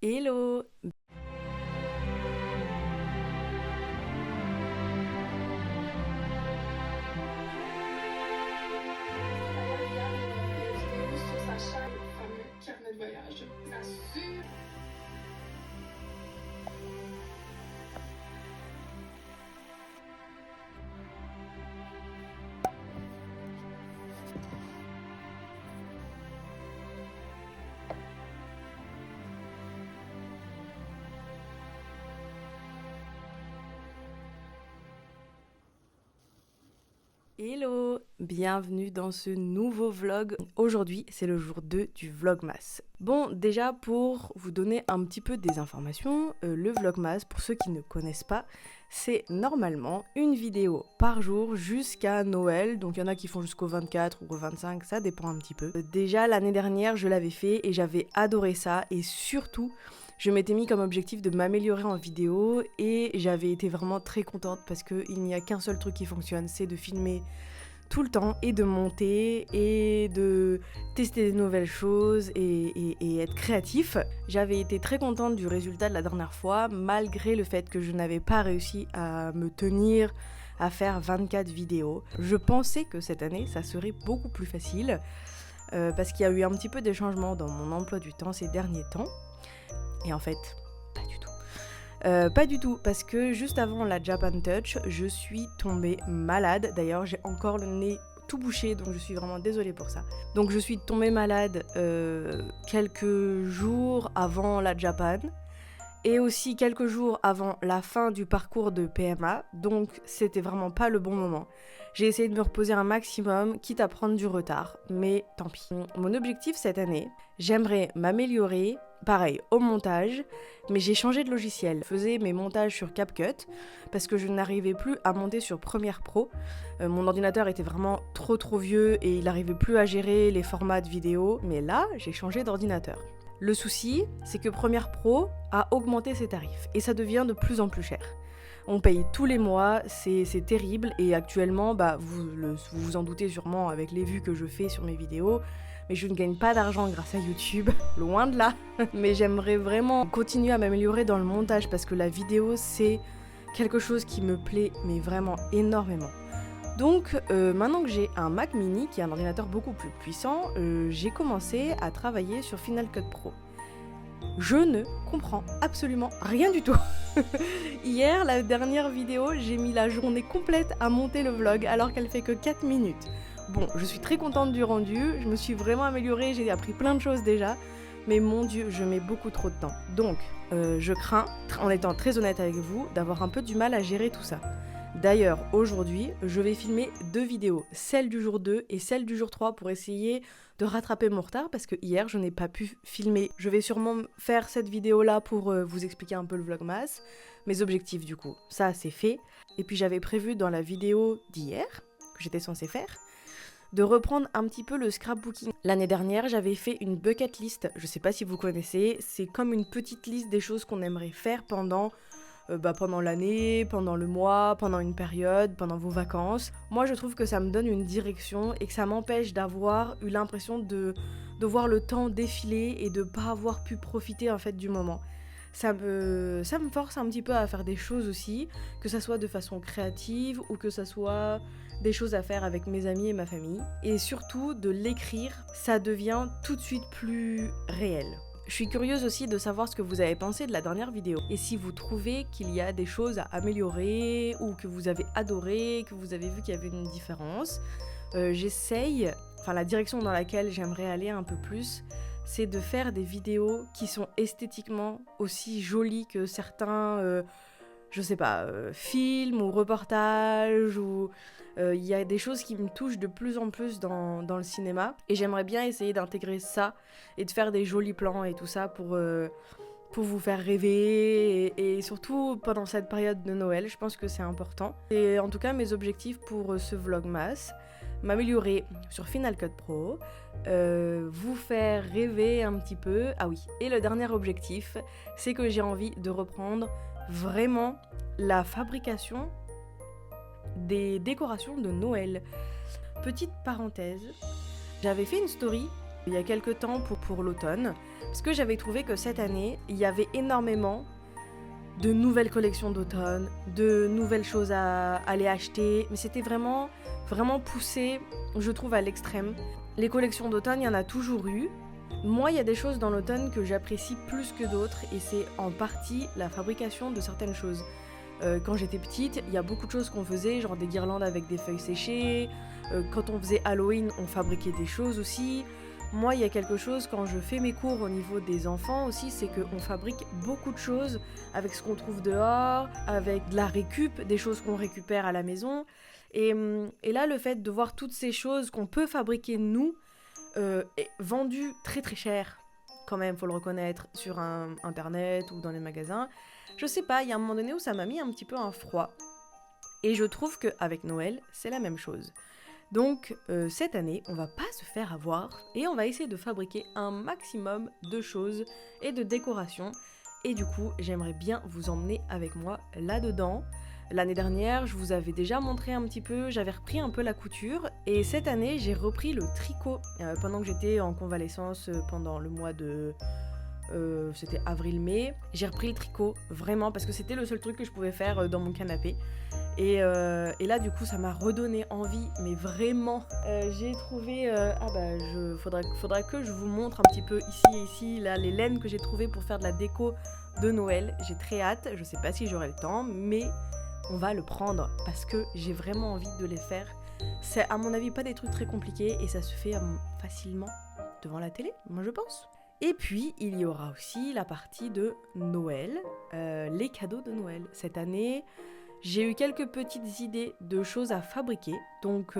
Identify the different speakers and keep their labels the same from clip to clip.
Speaker 1: Hello!
Speaker 2: Des vidéos sur sa chaîne, le fameux carnet de voyage. Ça suit.
Speaker 1: Hello! Bienvenue dans ce nouveau vlog. Aujourd'hui, c'est le jour 2 du Vlogmas. Bon, déjà pour vous donner un petit peu des informations, le Vlogmas, pour ceux qui ne connaissent pas, c'est normalement une vidéo par jour jusqu'à Noël. Donc il y en a qui font jusqu'au 24 ou au 25, ça dépend un petit peu. Déjà l'année dernière, je l'avais fait et j'avais adoré ça. Et surtout, je m'étais mis comme objectif de m'améliorer en vidéo et j'avais été vraiment très contente parce qu'il n'y a qu'un seul truc qui fonctionne, c'est de filmer tout le temps et de monter et de tester des nouvelles choses et être créatif. J'avais été très contente du résultat de la dernière fois malgré le fait que je n'avais pas réussi à me tenir à faire 24 vidéos. Je pensais que cette année ça serait beaucoup plus facile parce qu'il y a eu un petit peu des changements dans mon emploi du temps ces derniers temps. Et en fait, pas du tout. Pas du tout, parce que juste avant la Japan Touch, je suis tombée malade. D'ailleurs, j'ai encore le nez tout bouché, donc je suis vraiment désolée pour ça. Donc je suis tombée malade quelques jours avant la Japan, et aussi quelques jours avant la fin du parcours de PMA, donc c'était vraiment pas le bon moment. J'ai essayé de me reposer un maximum, quitte à prendre du retard, mais tant pis. Mon objectif cette année, j'aimerais m'améliorer, pareil, au montage, mais j'ai changé de logiciel. Je faisais mes montages sur CapCut, parce que je n'arrivais plus à monter sur Premiere Pro. Mon ordinateur était vraiment trop vieux et il n'arrivait plus à gérer les formats de vidéo, mais là, j'ai changé d'ordinateur. Le souci, c'est que Premiere Pro a augmenté ses tarifs et ça devient de plus en plus cher. On paye tous les mois, c'est terrible et actuellement, vous vous en doutez sûrement avec les vues que je fais sur mes vidéos, mais je ne gagne pas d'argent grâce à YouTube, loin de là. Mais j'aimerais vraiment continuer à m'améliorer dans le montage parce que la vidéo, c'est quelque chose qui me plaît, mais vraiment énormément. Donc maintenant que j'ai un Mac mini qui est un ordinateur beaucoup plus puissant, j'ai commencé à travailler sur Final Cut Pro. Je ne comprends absolument rien du tout. Hier, la dernière vidéo, j'ai mis la journée complète à monter le vlog alors qu'elle fait que 4 minutes. Bon, je suis très contente du rendu, je me suis vraiment améliorée, j'ai appris plein de choses déjà, mais mon Dieu, je mets beaucoup trop de temps. Donc, je crains, en étant très honnête avec vous, d'avoir un peu du mal à gérer tout ça. D'ailleurs, aujourd'hui, je vais filmer 2 vidéos, celle du jour 2 et celle du jour 3 pour essayer de rattraper mon retard parce que hier, je n'ai pas pu filmer. Je vais sûrement faire cette vidéo-là pour vous expliquer un peu le vlogmas, mes objectifs du coup, ça c'est fait. Et puis j'avais prévu dans la vidéo d'hier, que j'étais censée faire, de reprendre un petit peu le scrapbooking. L'année dernière, j'avais fait une bucket list, je sais pas si vous connaissez, c'est comme une petite liste des choses qu'on aimerait faire pendant l'année, pendant le mois, pendant une période, pendant vos vacances. Moi, je trouve que ça me donne une direction et que ça m'empêche d'avoir eu l'impression de voir le temps défiler et de pas avoir pu profiter en fait du moment. Ça me force un petit peu à faire des choses aussi, que ça soit de façon créative ou que ça soit des choses à faire avec mes amis et ma famille. Et surtout, de l'écrire, ça devient tout de suite plus réel. Je suis curieuse aussi de savoir ce que vous avez pensé de la dernière vidéo. Et si vous trouvez qu'il y a des choses à améliorer ou que vous avez adoré, que vous avez vu qu'il y avait une différence. J'essaye, la direction dans laquelle j'aimerais aller un peu plus, c'est de faire des vidéos qui sont esthétiquement aussi jolies que certains, films ou reportages ou... Il y a des choses qui me touchent de plus en plus dans le cinéma et j'aimerais bien essayer d'intégrer ça et de faire des jolis plans et tout ça pour vous faire rêver et surtout pendant cette période de Noël, je pense que c'est important. Et en tout cas, mes objectifs pour ce vlogmas, m'améliorer sur Final Cut Pro, vous faire rêver un petit peu. Ah oui, et le dernier objectif, c'est que j'ai envie de reprendre vraiment la fabrication des décorations de Noël. Petite parenthèse, j'avais fait une story il y a quelques temps pour l'automne, parce que j'avais trouvé que cette année, il y avait énormément de nouvelles collections d'automne, de nouvelles choses à aller acheter, mais c'était vraiment poussé, je trouve, à l'extrême. Les collections d'automne, il y en a toujours eu. Moi, il y a des choses dans l'automne que j'apprécie plus que d'autres, et c'est en partie la fabrication de certaines choses. Quand j'étais petite, il y a beaucoup de choses qu'on faisait, genre des guirlandes avec des feuilles séchées. Quand on faisait Halloween, on fabriquait des choses aussi. Moi, il y a quelque chose, quand je fais mes cours au niveau des enfants aussi, c'est qu'on fabrique beaucoup de choses avec ce qu'on trouve dehors, avec de la récup, des choses qu'on récupère à la maison. Et là, le fait de voir toutes ces choses qu'on peut fabriquer nous, vendues très très cher, quand même, faut le reconnaître, sur internet ou dans les magasins. Je sais pas, il y a un moment donné où ça m'a mis un petit peu un froid. Et je trouve qu'avec Noël, c'est la même chose. Donc cette année, on va pas se faire avoir et on va essayer de fabriquer un maximum de choses et de décorations. Et du coup, j'aimerais bien vous emmener avec moi là-dedans. L'année dernière, je vous avais déjà montré un petit peu, j'avais repris un peu la couture. Et cette année, j'ai repris le tricot. Pendant que j'étais en convalescence pendant le mois de... c'était avril-mai, j'ai repris le tricot, vraiment, parce que c'était le seul truc que je pouvais faire dans mon canapé. Et là, du coup, ça m'a redonné envie, mais vraiment. J'ai trouvé... faudra que je vous montre un petit peu ici et ici, là, les laines que j'ai trouvées pour faire de la déco de Noël. J'ai très hâte, je sais pas si j'aurai le temps, mais on va le prendre, parce que j'ai vraiment envie de les faire. C'est, à mon avis, pas des trucs très compliqués, et ça se fait facilement devant la télé, moi je pense. Et puis, il y aura aussi la partie de Noël, les cadeaux de Noël. Cette année, j'ai eu quelques petites idées de choses à fabriquer, donc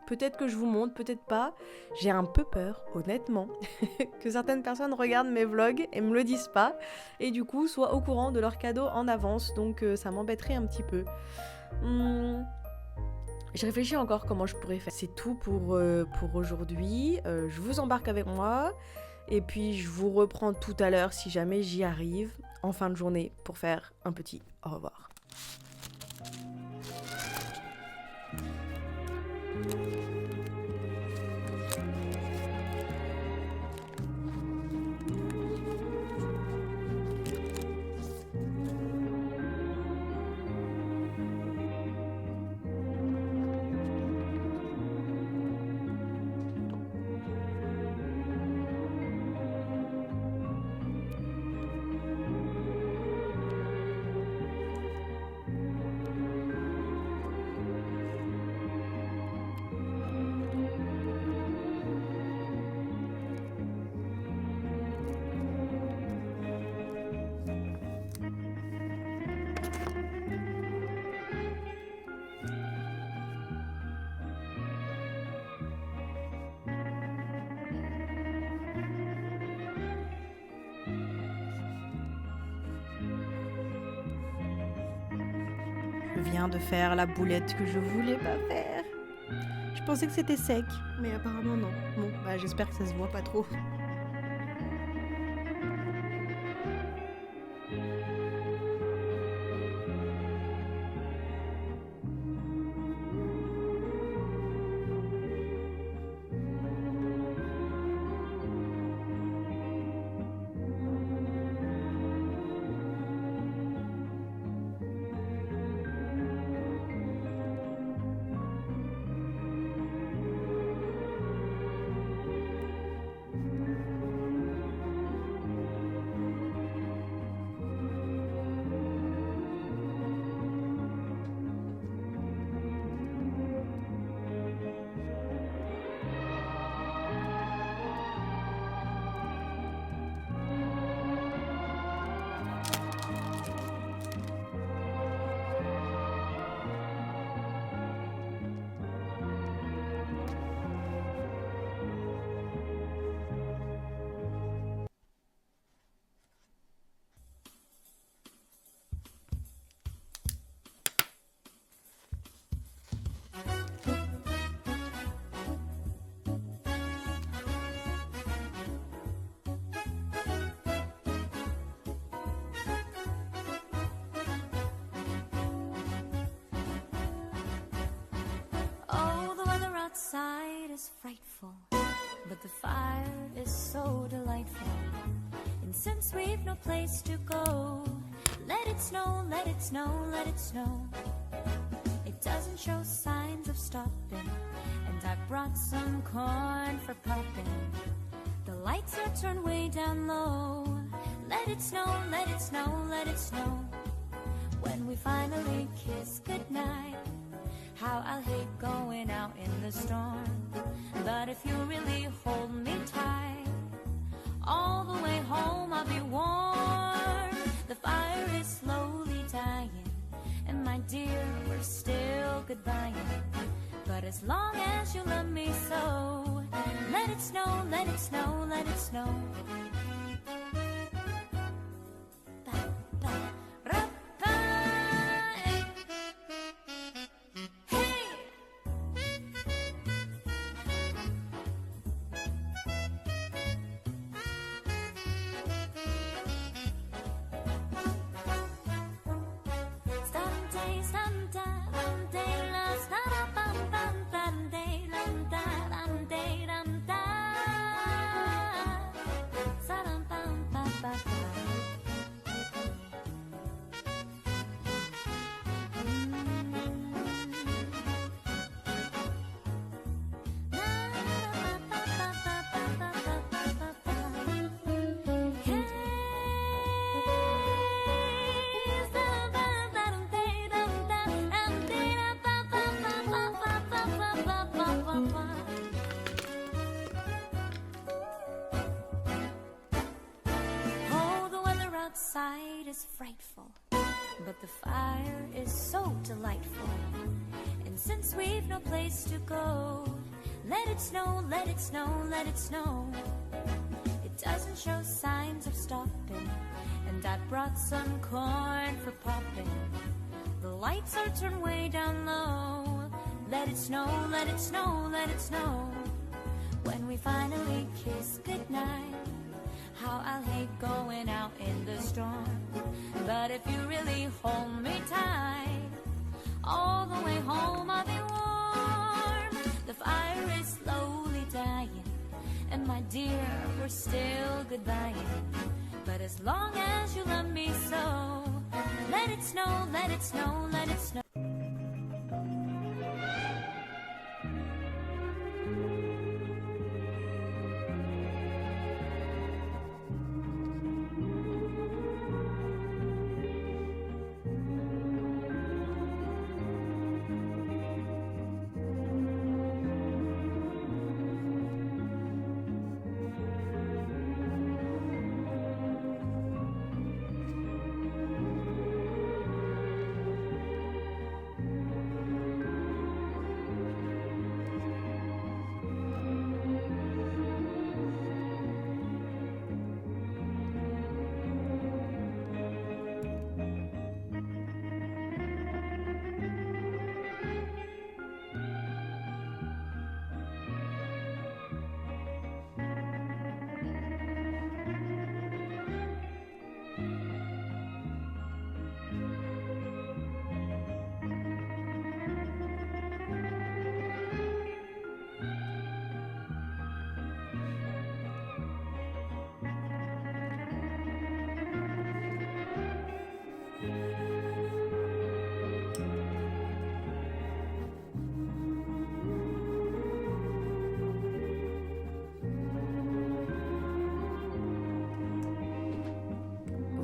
Speaker 1: peut-être que je vous montre, peut-être pas. J'ai un peu peur, honnêtement, que certaines personnes regardent mes vlogs et me le disent pas, et du coup soient au courant de leurs cadeaux en avance, donc ça m'embêterait un petit peu. Je réfléchis encore comment je pourrais faire. C'est tout pour aujourd'hui. Je vous embarque avec moi. Et puis je vous reprends tout à l'heure si jamais j'y arrive en fin de journée pour faire un petit au revoir. Je viens de faire la boulette que je voulais pas faire. Je pensais que c'était sec, mais apparemment non. Bon, bah j'espère que ça se voit pas trop.
Speaker 3: since we've no place to go, let it snow, let it snow, let it snow. It doesn't show signs of stopping, and I brought some corn for popping. The lights are turned way down low. Let it snow, let it snow, let it snow. When we finally kiss goodnight, how I'll hate going out in the storm. But if you really hold me tight, all the way home I'll be warm. The fire is slowly dying, and my dear, we're still goodbying. But as long as you love me so, let it snow, let it snow, let it snow. Outside is frightful, but the fire is so delightful. And since we've no place to go, let it snow, let it snow, let it snow. It doesn't show signs of stopping, and I brought some corn for popping. The lights are turned way down low. Let it snow, let it snow, let it snow. When we finally kiss goodnight, how I'll hate going out in the storm. But if you really hold me tight, all the way home I'll be warm. The fire is slowly dying, and my dear, we're still goodbying. But as long as you love me so, let it snow, let it snow, let it snow.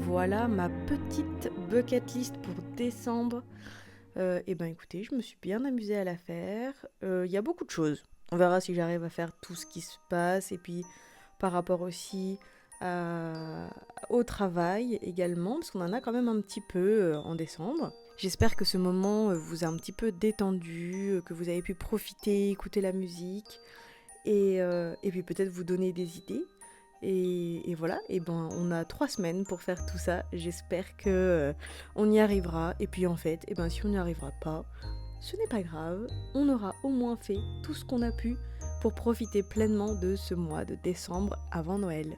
Speaker 1: Voilà ma petite bucket list pour décembre. Et ben écoutez, je me suis bien amusée à la faire. Il y a beaucoup de choses. On verra si j'arrive à faire tout ce qui se passe. Et puis par rapport aussi au travail également, parce qu'on en a quand même un petit peu en décembre. J'espère que ce moment vous a un petit peu détendu, que vous avez pu profiter, écouter la musique et puis peut-être vous donner des idées. Et voilà, et ben on a 3 semaines pour faire tout ça. J'espère que on y arrivera. Et puis en fait, et ben si on n'y arrivera pas, ce n'est pas grave. On aura au moins fait tout ce qu'on a pu pour profiter pleinement de ce mois de décembre avant Noël.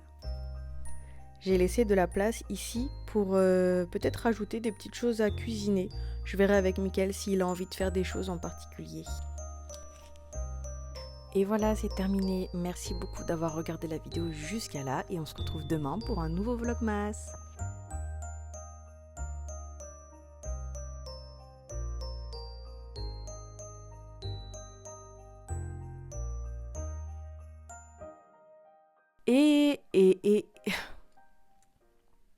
Speaker 1: J'ai laissé de la place ici pour peut-être rajouter des petites choses à cuisiner. Je verrai avec Mickaël s'il a envie de faire des choses en particulier. Et voilà, c'est terminé. Merci beaucoup d'avoir regardé la vidéo jusqu'à là et on se retrouve demain pour un nouveau Vlogmas.